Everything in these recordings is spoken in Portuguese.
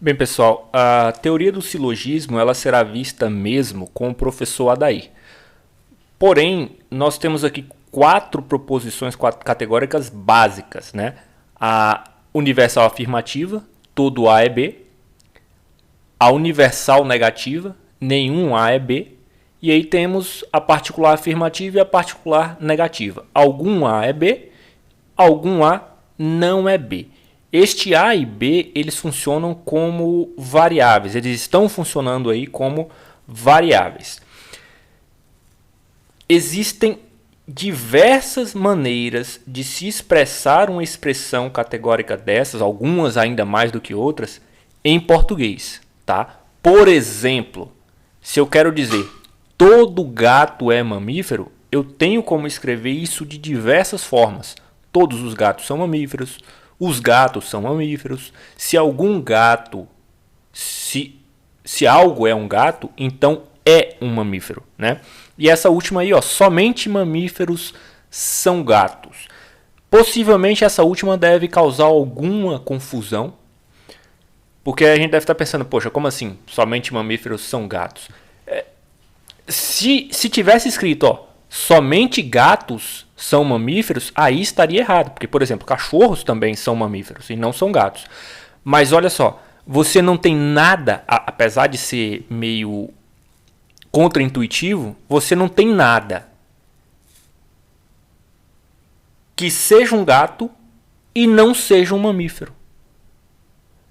Bem, pessoal, a teoria do silogismo ela será vista mesmo com o professor Adair. Porém, nós temos aqui quatro proposições categóricas básicas, né? A universal afirmativa, todo A é B. A universal negativa, nenhum A é B. E aí temos a particular afirmativa e a particular negativa. Algum A é B, algum A não é B. Este A e B, eles funcionam como variáveis. Eles estão funcionando aí como variáveis. Existem diversas maneiras de se expressar uma expressão categórica dessas, algumas ainda mais do que outras, em português, tá? Por exemplo, se eu quero dizer todo gato é mamífero, eu tenho como escrever isso de diversas formas. Todos os gatos são mamíferos, os gatos são mamíferos. Se algum gato, se algo é um gato, então é um mamífero, né? E essa última aí, ó, somente mamíferos são gatos. Possivelmente essa última deve causar alguma confusão, porque a gente deve estar pensando, poxa, como assim? Somente mamíferos são gatos? Se tivesse escrito, ó, somente gatos são mamíferos, aí estaria errado. Porque, por exemplo, cachorros também são mamíferos e não são gatos. Mas olha só, você não tem nada, apesar de ser meio contraintuitivo, você não tem nada que seja um gato e não seja um mamífero.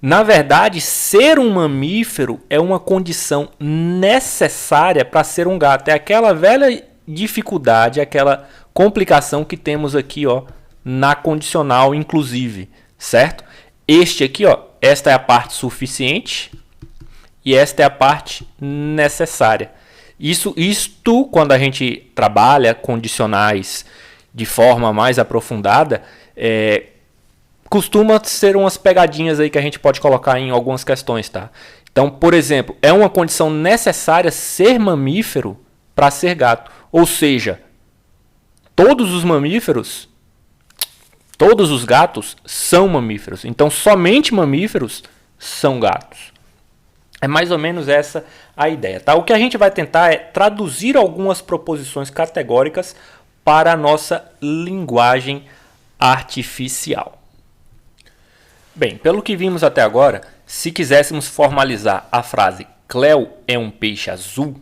Na verdade, ser um mamífero é uma condição necessária para ser um gato. É aquela velha dificuldade, aquela complicação que temos aqui, ó, na condicional inclusive, certo? Este aqui, ó, esta é a parte suficiente e esta é a parte necessária. Isto quando a gente trabalha condicionais de forma mais aprofundada, costuma ser umas pegadinhas aí que a gente pode colocar em algumas questões, tá? Então, por exemplo, é uma condição necessária ser mamífero para ser gato. Ou seja, todos os mamíferos, todos os gatos são mamíferos. Então, somente mamíferos são gatos. É mais ou menos essa a ideia, tá? O que a gente vai tentar é traduzir algumas proposições categóricas para a nossa linguagem artificial. Bem, pelo que vimos até agora, se quiséssemos formalizar a frase Cleo é um peixe azul,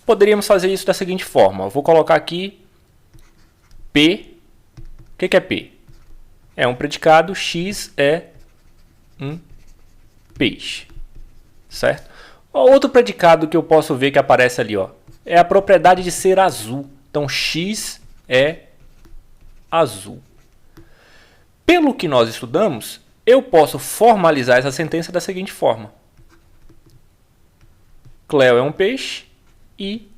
poderíamos fazer isso da seguinte forma. Eu vou colocar aqui P. O que é P? É um predicado, X é um peixe, certo? Outro predicado que eu posso ver que aparece ali, ó, é a propriedade de ser azul. Então, X é azul. Pelo que nós estudamos, eu posso formalizar essa sentença da seguinte forma. Cleo é um peixe e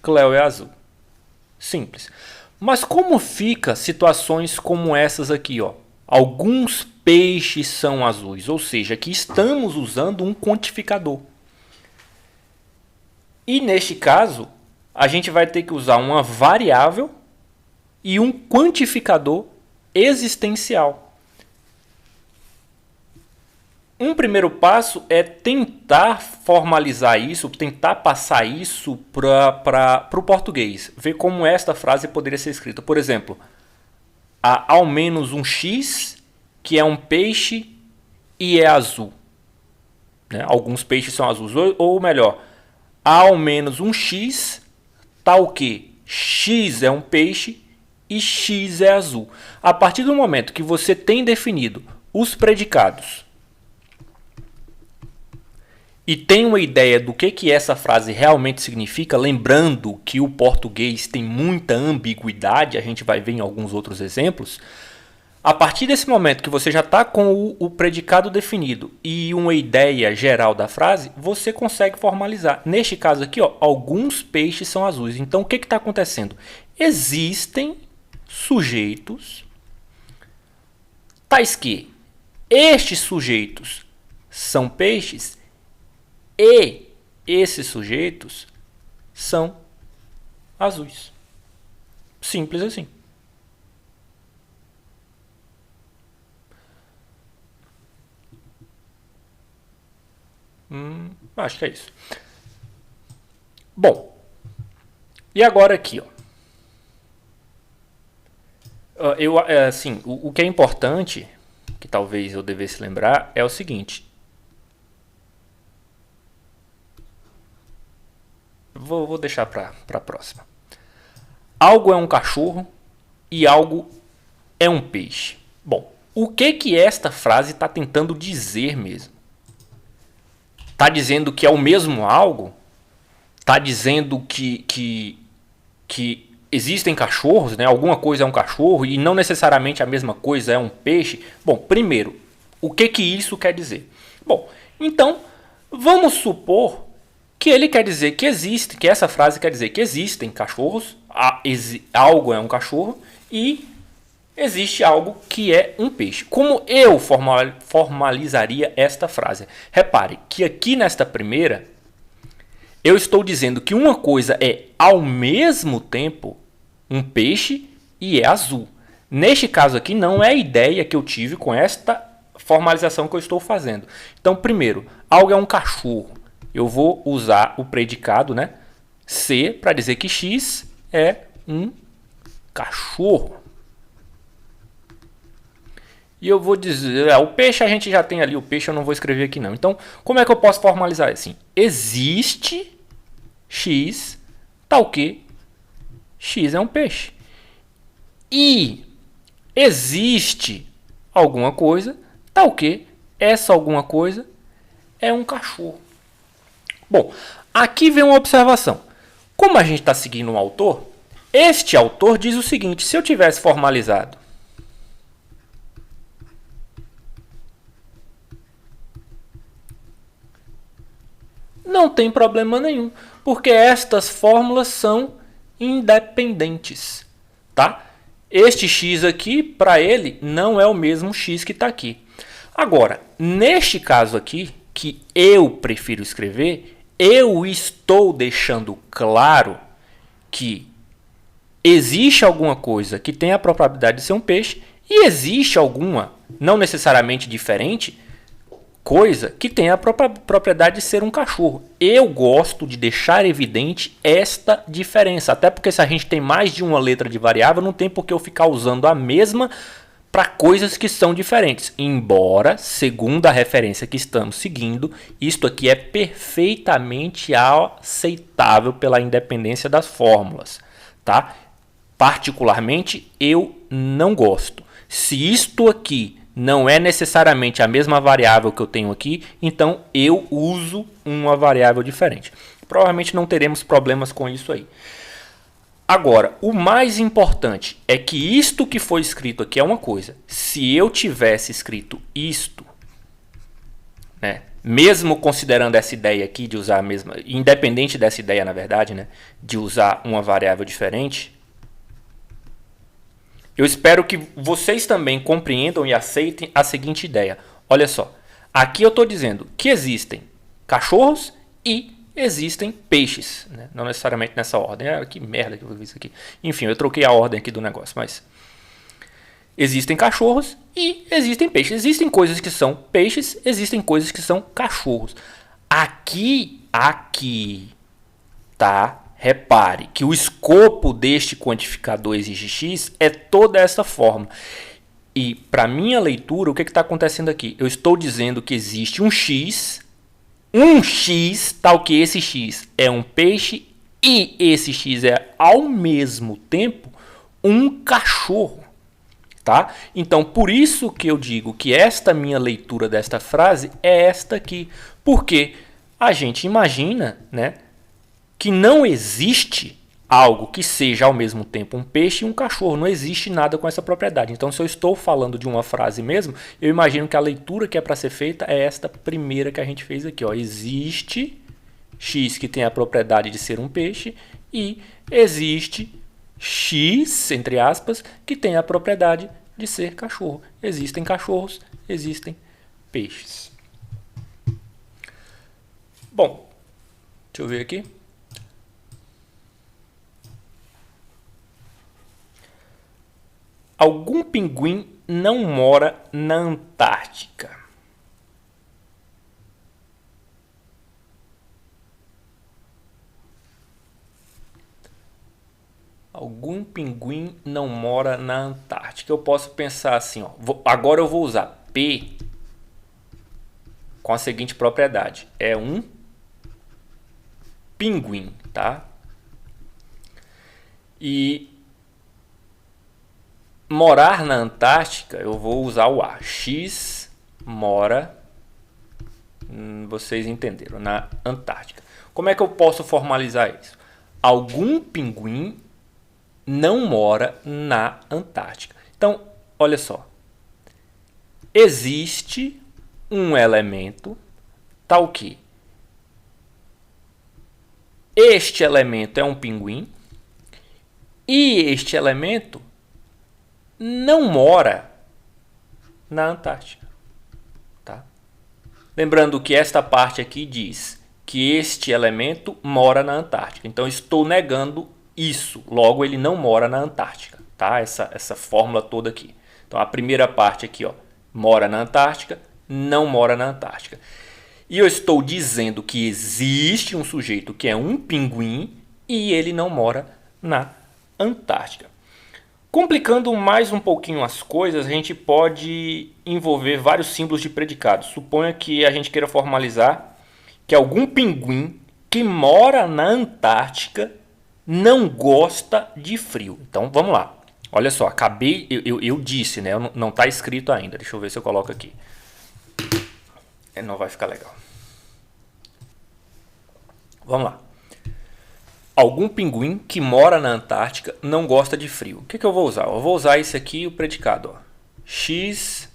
Cleo é azul. Simples. Mas como fica situações como essas aqui, ó? Alguns peixes são azuis, ou seja, que estamos usando um quantificador. E neste caso, a gente vai ter que usar uma variável e um quantificador existencial. Um primeiro passo é tentar formalizar isso, tentar passar isso para o português. Ver como esta frase poderia ser escrita. Por exemplo, há ao menos um X que é um peixe e é azul. Né? Alguns peixes são azuis. Ou melhor, há ao menos um X tal que X é um peixe e X é azul. A partir do momento que você tem definido os predicados e tem uma ideia do que essa frase realmente significa, lembrando que o português tem muita ambiguidade, a gente vai ver em alguns outros exemplos, a partir desse momento que você já está com o predicado definido e uma ideia geral da frase, você consegue formalizar. Neste caso aqui, ó, alguns peixes são azuis. Então, o que está acontecendo? Existem sujeitos tais que estes sujeitos são peixes e esses sujeitos são azuis. Simples assim. Acho que é isso. Bom, e agora aqui, ó. Assim, o que é importante, que talvez eu devesse lembrar, é o seguinte. Vou deixar para a próxima. Algo é um cachorro e algo é um peixe. Bom, o que esta frase está tentando dizer mesmo? Está dizendo que é o mesmo algo? Está dizendo que existem cachorros, né? Alguma coisa é um cachorro e não necessariamente a mesma coisa é um peixe? Bom, primeiro, o que isso quer dizer? Bom, então, vamos supor que ele quer dizer que existe, que essa frase quer dizer que existem cachorros, algo é um cachorro e existe algo que é um peixe. Como eu formalizaria esta frase? Repare que aqui nesta primeira, eu estou dizendo que uma coisa é ao mesmo tempo um peixe e é azul. Neste caso aqui não é a ideia que eu tive com esta formalização que eu estou fazendo. Então, primeiro, algo é um cachorro. Eu vou usar o predicado, né, ser para dizer que X é um cachorro. E eu vou dizer, o peixe a gente já tem ali, o peixe eu não vou escrever aqui não. Então, como é que eu posso formalizar assim? Existe X, tal que X é um peixe. E existe alguma coisa, tal que essa alguma coisa é um cachorro. Bom, aqui vem uma observação. Como a gente está seguindo um autor, este autor diz o seguinte, se eu tivesse formalizado não tem problema nenhum, porque estas fórmulas são independentes, tá? Este x aqui, para ele, não é o mesmo x que está aqui. Agora, neste caso aqui, que eu prefiro escrever, eu estou deixando claro que existe alguma coisa que tem a probabilidade de ser um peixe e existe alguma, não necessariamente diferente, coisa que tem a propriedade de ser um cachorro. Eu gosto de deixar evidente esta diferença, até porque se a gente tem mais de uma letra de variável, não tem por que eu ficar usando a mesma para coisas que são diferentes. Embora, segundo a referência que estamos seguindo, isto aqui é perfeitamente aceitável pela independência das fórmulas, tá? Particularmente, eu não gosto. Se isto aqui não é necessariamente a mesma variável que eu tenho aqui, então eu uso uma variável diferente. Provavelmente não teremos problemas com isso aí. Agora, o mais importante é que isto que foi escrito aqui é uma coisa. Se eu tivesse escrito isto, né, mesmo considerando essa ideia aqui de usar a mesma, independente dessa ideia, na verdade, né, de usar uma variável diferente, eu espero que vocês também compreendam e aceitem a seguinte ideia. Olha só, aqui eu estou dizendo que existem cachorros e existem peixes, né? Não necessariamente nessa ordem. Que merda que eu fiz isso aqui. Enfim, eu troquei a ordem aqui do negócio, mas existem cachorros e existem peixes. Existem coisas que são peixes, existem coisas que são cachorros. Aqui, tá? Repare que o escopo deste quantificador exige x é toda essa fórmula. E para minha leitura, o que está acontecendo aqui? Eu estou dizendo que existe um x, tal que esse x é um peixe e esse x é ao mesmo tempo um cachorro. Tá? Então, por isso que eu digo que esta minha leitura desta frase é esta aqui. Porque a gente imagina, né, que não existe algo que seja ao mesmo tempo um peixe e um cachorro. Não existe nada com essa propriedade. Então, se eu estou falando de uma frase mesmo, eu imagino que a leitura que é para ser feita é esta primeira que a gente fez aqui. Ó. Existe x que tem a propriedade de ser um peixe e existe x, entre aspas, que tem a propriedade de ser cachorro. Existem cachorros, existem peixes. Bom, deixa eu ver aqui. Algum pinguim não mora na Antártica. Algum pinguim não mora na Antártica. Eu posso pensar assim, ó, agora eu vou usar P com a seguinte propriedade. É um pinguim, tá? E morar na Antártica, eu vou usar o A. X mora, vocês entenderam, na Antártica. Como é que eu posso formalizar isso? Algum pinguim não mora na Antártica. Então, olha só. Existe um elemento tal que este elemento é um pinguim e este elemento não mora na Antártica. Tá? Lembrando que esta parte aqui diz que este elemento mora na Antártica. Então, estou negando isso. Logo, ele não mora na Antártica. Tá? Essa fórmula toda aqui. Então, a primeira parte aqui, ó, mora na Antártica, não mora na Antártica. E eu estou dizendo que existe um sujeito que é um pinguim e ele não mora na Antártica. Complicando mais um pouquinho as coisas, a gente pode envolver vários símbolos de predicado. Suponha que a gente queira formalizar que algum pinguim que mora na Antártica não gosta de frio. Então, vamos lá. Olha só, acabei, eu disse, né? Não está escrito ainda. Deixa eu ver se eu coloco aqui. Não vai ficar legal. Vamos lá. Algum pinguim que mora na Antártica não gosta de frio. O que eu vou usar? Eu vou usar esse aqui, o predicado. Ó. X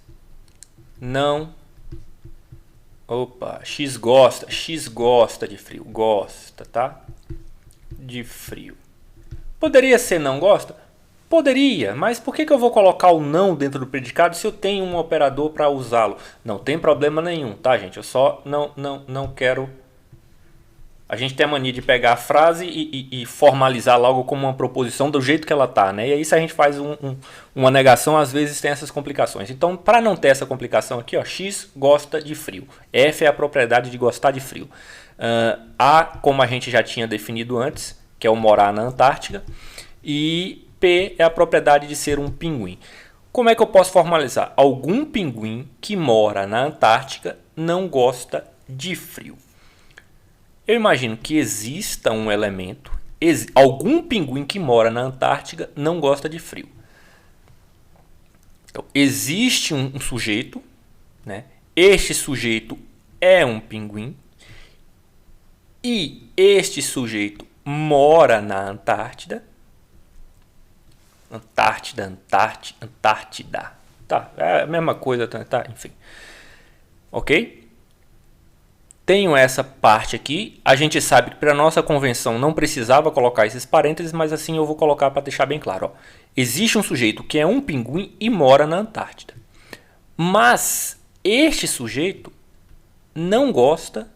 não... Opa, X gosta de frio. Gosta, tá? De frio. Poderia ser não gosta? Poderia, mas por que eu vou colocar o não dentro do predicado se eu tenho um operador para usá-lo? Não tem problema nenhum, tá, gente? Eu só não quero... A gente tem a mania de pegar a frase e formalizar logo como uma proposição do jeito que ela tá, né? E aí se a gente faz uma negação, às vezes tem essas complicações. Então, para não ter essa complicação aqui, ó, X gosta de frio. F é a propriedade de gostar de frio. A, como a gente já tinha definido antes, que é o morar na Antártica. E P é a propriedade de ser um pinguim. Como é que eu posso formalizar? Algum pinguim que mora na Antártica não gosta de frio. Eu imagino que exista um elemento, algum pinguim que mora na Antártica não gosta de frio. Então, existe um sujeito, né? Este sujeito é um pinguim e este sujeito mora na Antártida. Antártida. Tá, é a mesma coisa, tá? Enfim. Ok? Tenho essa parte aqui. A gente sabe que para nossa convenção não precisava colocar esses parênteses, mas assim eu vou colocar para deixar bem claro. Ó. Existe um sujeito que é um pinguim e mora na Antártida. Mas este sujeito não gosta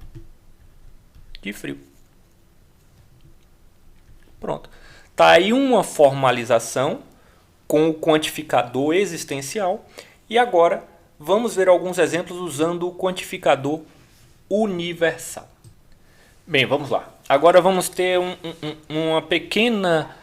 de frio. Pronto. Tá aí uma formalização com o quantificador existencial. E agora vamos ver alguns exemplos usando o quantificador universal. Bem, vamos lá. Agora vamos ter uma pequena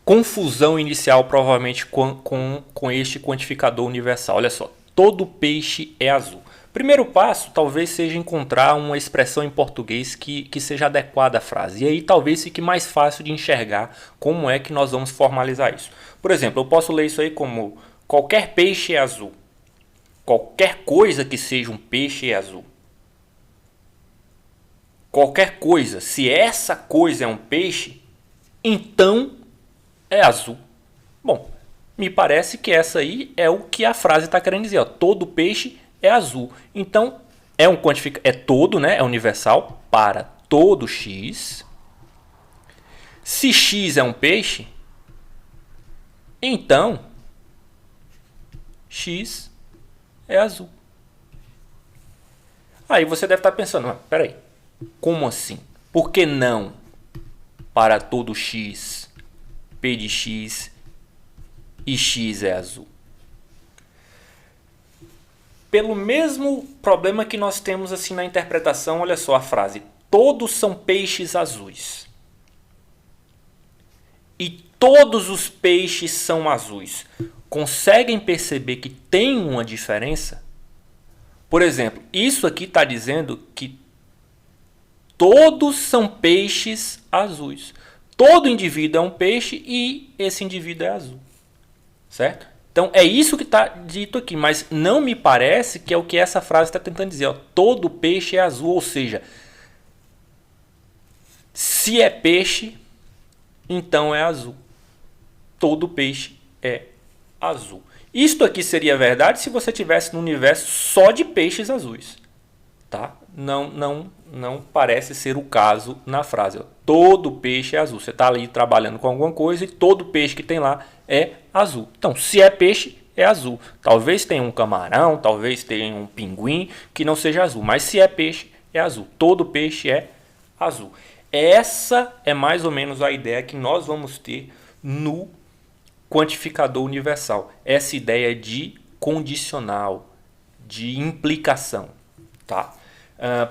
confusão inicial, provavelmente, com este quantificador universal. Olha só, todo peixe é azul. Primeiro passo talvez seja encontrar uma expressão em português que seja adequada à frase. E aí talvez fique mais fácil de enxergar como é que nós vamos formalizar isso. Por exemplo, eu posso ler isso aí como qualquer peixe é azul. Qualquer coisa que seja um peixe é azul. Qualquer coisa, se essa coisa é um peixe, então é azul. Bom, me parece que essa aí é o que a frase está querendo dizer. Ó. Todo peixe é azul. Então, é um quantificador, é todo, né? É universal para todo x. Se x é um peixe, então x é azul. Aí você deve estar pensando, peraí. Como assim? Por que não para todo x, p de x e x é azul? Pelo mesmo problema que nós temos assim na interpretação, olha só a frase. Todos são peixes azuis. E todos os peixes são azuis. Conseguem perceber que tem uma diferença? Por exemplo, isso aqui está dizendo que todos são peixes azuis. Todo indivíduo é um peixe e esse indivíduo é azul. Certo? Então é isso que está dito aqui, mas não me parece que é o que essa frase está tentando dizer. Ó. Todo peixe é azul, ou seja, se é peixe, então é azul. Todo peixe é azul. Isto aqui seria verdade se você tivesse no universo só de peixes azuis. Tá? Não parece ser o caso na frase. Ó. Todo peixe é azul. Você está ali trabalhando com alguma coisa e todo peixe que tem lá é azul. Então, se é peixe, é azul. Talvez tenha um camarão, talvez tenha um pinguim que não seja azul. Mas se é peixe, é azul. Todo peixe é azul. Essa é mais ou menos a ideia que nós vamos ter no quantificador universal. Essa ideia de condicional, de implicação. Tá?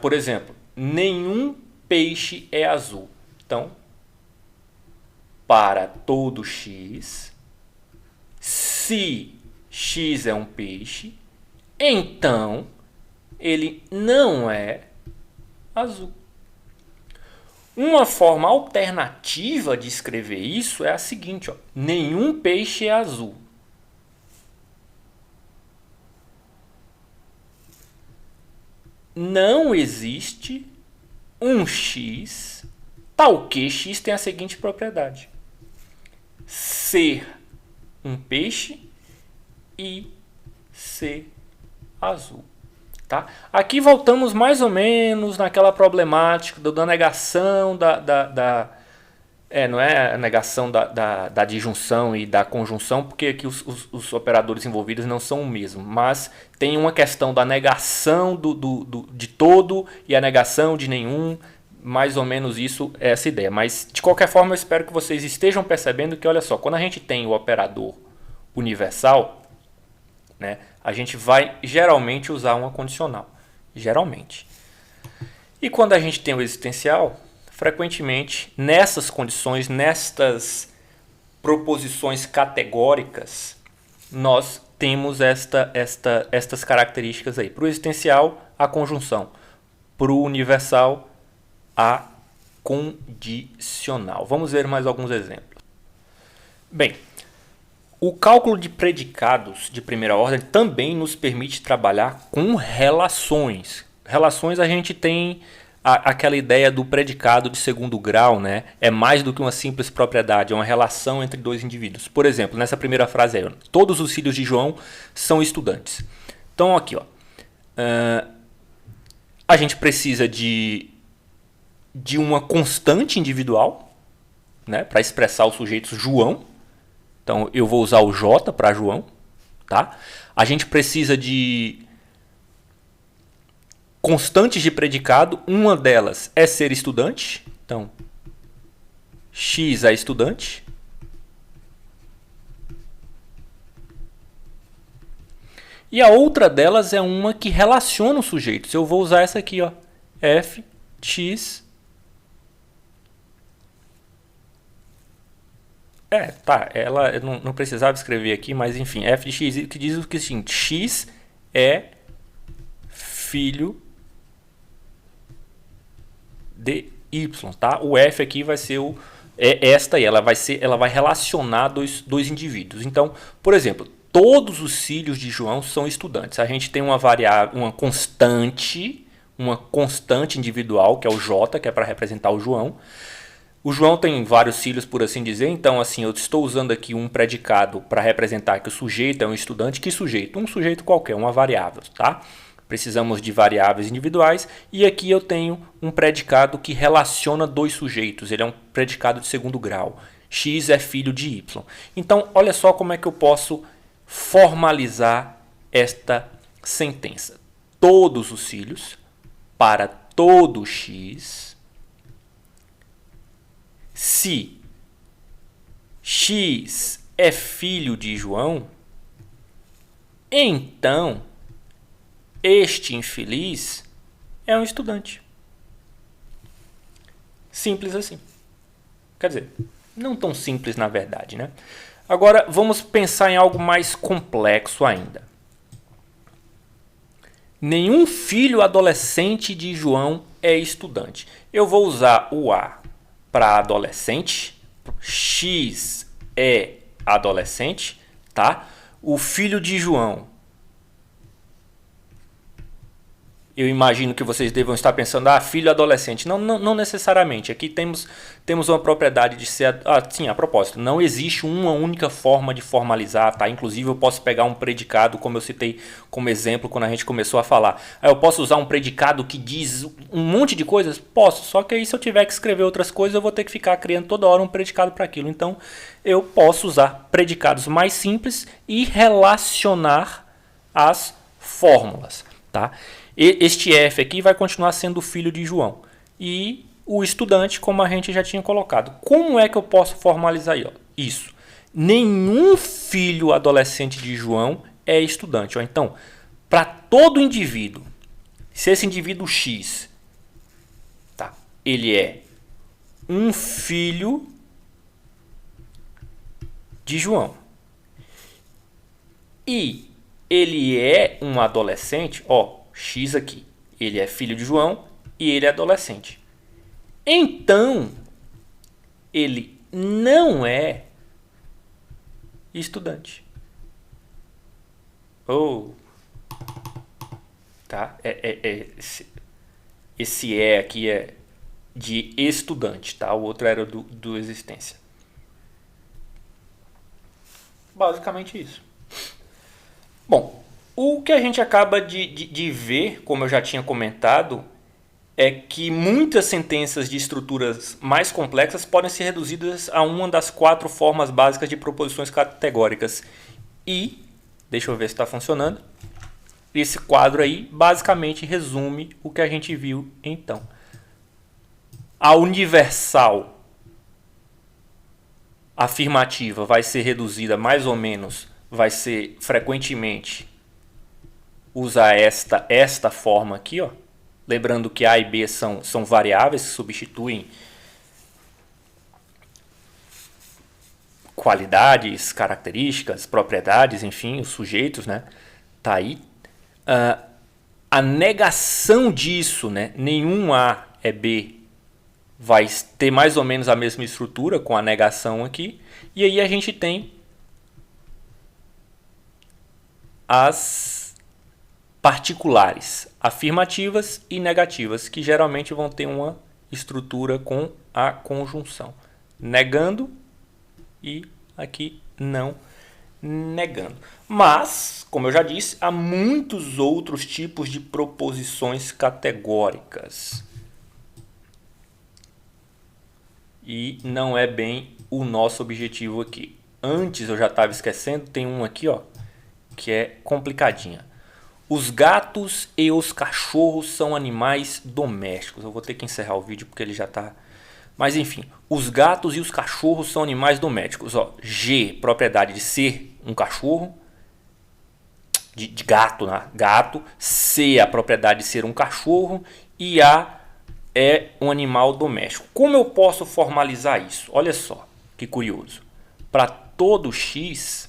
Por exemplo, nenhum peixe é azul. Então, para todo x, se x é um peixe, então ele não é azul. Uma forma alternativa de escrever isso é a seguinte: ó, nenhum peixe é azul. Não existe um x tal que x tem a seguinte propriedade: ser um peixe e ser azul. Tá? Aqui voltamos mais ou menos naquela problemática da negação não é a negação da disjunção e da conjunção, porque aqui os operadores envolvidos não são o mesmo, mas tem uma questão da negação de todo e a negação de nenhum, mais ou menos isso é essa ideia. Mas de qualquer forma eu espero que vocês estejam percebendo que, olha só, quando a gente tem o operador universal, né, a gente vai geralmente usar uma condicional, geralmente. E quando a gente tem o existencial, frequentemente, nessas condições, nestas proposições categóricas, nós temos estas características aí. Para o existencial, a conjunção. Para o universal, a condicional. Vamos ver mais alguns exemplos. Bem, o cálculo de predicados de primeira ordem também nos permite trabalhar com relações. Relações a gente tem aquela ideia do predicado de segundo grau, né? É mais do que uma simples propriedade, é uma relação entre dois indivíduos. Por exemplo, nessa primeira frase aí, todos os filhos de João são estudantes. Então aqui, ó, a gente precisa de uma constante individual, né, para expressar o sujeito João. Então eu vou usar o J para João. Tá? A gente precisa de constantes de predicado, uma delas é ser estudante, então x é estudante. E a outra delas é uma que relaciona os sujeitos. Eu vou usar essa aqui, ó, f x. Ela eu não precisava escrever aqui, mas enfim, f de x que diz o que sim, x é filho de y, tá? O f aqui vai ser esta aí, ela vai relacionar dois indivíduos. Então, por exemplo, todos os filhos de João são estudantes. A gente tem uma variável, uma constante individual, que é o j, que é para representar o João. O João tem vários filhos, por assim dizer, então assim, eu estou usando aqui um predicado para representar que o sujeito é um estudante. Que sujeito? Um sujeito qualquer, uma variável, tá? Precisamos de variáveis individuais e aqui eu tenho um predicado que relaciona dois sujeitos, ele é um predicado de segundo grau. X é filho de Y. Então, olha só como é que eu posso formalizar esta sentença. Todos os filhos para todo X, se X é filho de João, então este infeliz é um estudante. Simples assim. Quer dizer, Não tão simples, na verdade, né? Agora, vamos pensar em algo mais complexo ainda. Nenhum filho adolescente de João é estudante. Eu vou usar o A para adolescente. X é adolescente, tá? O filho de João. Eu imagino que vocês devam estar pensando, filho adolescente. Não necessariamente. Aqui temos uma propriedade de ser... sim, a propósito. Não existe uma única forma de formalizar, tá? Inclusive, eu posso pegar um predicado, como eu citei como exemplo quando a gente começou a falar. Eu posso usar um predicado que diz um monte de coisas? Posso. Só que aí, se eu tiver que escrever outras coisas, eu vou ter que ficar criando toda hora um predicado para aquilo. Então, eu posso usar predicados mais simples e relacionar as fórmulas, tá? Este F aqui vai continuar sendo o filho de João. E o estudante, como a gente já tinha colocado. Como é que eu posso formalizar isso? Nenhum filho adolescente de João é estudante. Então, para todo indivíduo, se esse indivíduo X, tá, ele é um filho de João e ele é um adolescente, X aqui, ele é filho de João e ele é adolescente. Então, ele não é estudante. Tá? Esse aqui é de estudante, tá? O outro era do existência. Basicamente isso. Bom, o que a gente acaba de ver, como eu já tinha comentado, é que muitas sentenças de estruturas mais complexas podem ser reduzidas a uma das 4 formas básicas de proposições categóricas. E, deixa eu ver se está funcionando, esse quadro aí basicamente resume o que a gente viu então. A universal afirmativa vai ser reduzida mais ou menos, vai ser frequentemente usar esta forma aqui, lembrando que A e B são variáveis que substituem qualidades, características, propriedades, enfim, os sujeitos, né? Tá aí. A negação disso, né? Nenhum A é B, vai ter mais ou menos a mesma estrutura com a negação aqui. E aí a gente tem as particulares, afirmativas e negativas, que geralmente vão ter uma estrutura com a conjunção. Negando e aqui não negando. Mas, como eu já disse, há muitos outros tipos de proposições categóricas. E não é bem o nosso objetivo aqui. Antes eu já estava esquecendo, tem um aqui, que é complicadinha. Os gatos e os cachorros são animais domésticos. Eu vou ter que encerrar o vídeo porque ele já está... Mas enfim, os gatos e os cachorros são animais domésticos. G, propriedade de ser um cachorro, de gato, né? Gato. C, a propriedade de ser um cachorro. E A é um animal doméstico. Como eu posso formalizar isso? Olha só, que curioso. Para todo X...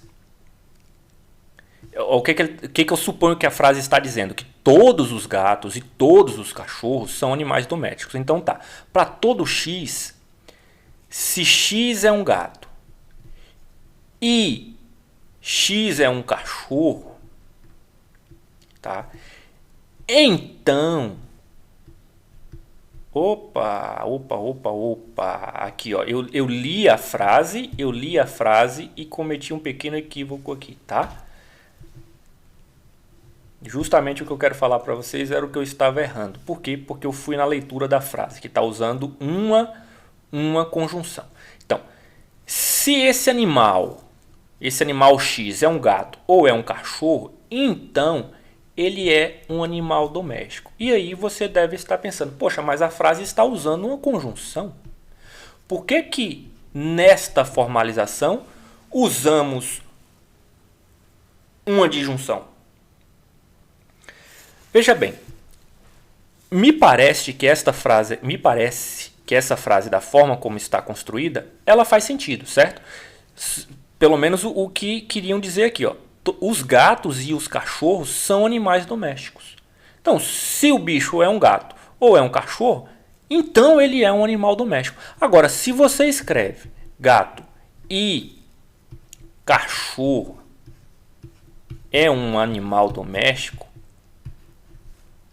O que eu suponho que a frase está dizendo? Que todos os gatos e todos os cachorros são animais domésticos. Então tá, para todo X, se X é um gato e X é um cachorro, tá? Então, opa, aqui eu li a frase e cometi um pequeno equívoco aqui, tá? Justamente o que eu quero falar para vocês era o que eu estava errando. Por quê? Porque eu fui na leitura da frase, que está usando uma conjunção. Então, se esse animal X é um gato ou é um cachorro, então ele é um animal doméstico. E aí você deve estar pensando, poxa, mas a frase está usando uma conjunção. Por que que nesta formalização usamos uma disjunção? Veja bem, me parece que esta frase que essa frase, da forma como está construída, ela faz sentido, certo? Pelo menos o que queriam dizer aqui, ó. Os gatos e os cachorros são animais domésticos. Então, se o bicho é um gato ou é um cachorro, então ele é um animal doméstico. Agora, se você escreve gato e cachorro é um animal doméstico,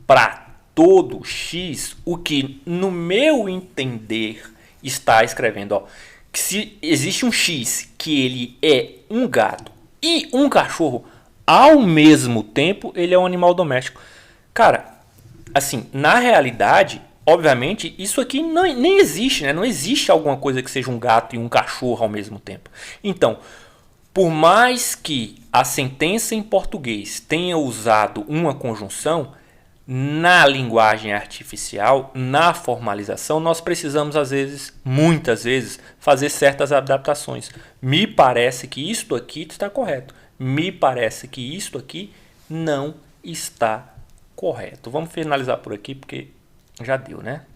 para todo X, o que no meu entender está escrevendo, ó, que se existe um X que ele é um gato e um cachorro ao mesmo tempo, ele é um animal doméstico. Cara, assim, na realidade, obviamente, isso aqui nem existe, né? Não existe alguma coisa que seja um gato e um cachorro ao mesmo tempo. Então, por mais que a sentença em português tenha usado uma conjunção, na linguagem artificial, na formalização, nós precisamos, às vezes, muitas vezes, fazer certas adaptações. Me parece que isto aqui está correto. Me parece que isto aqui não está correto. Vamos finalizar por aqui, porque já deu, né?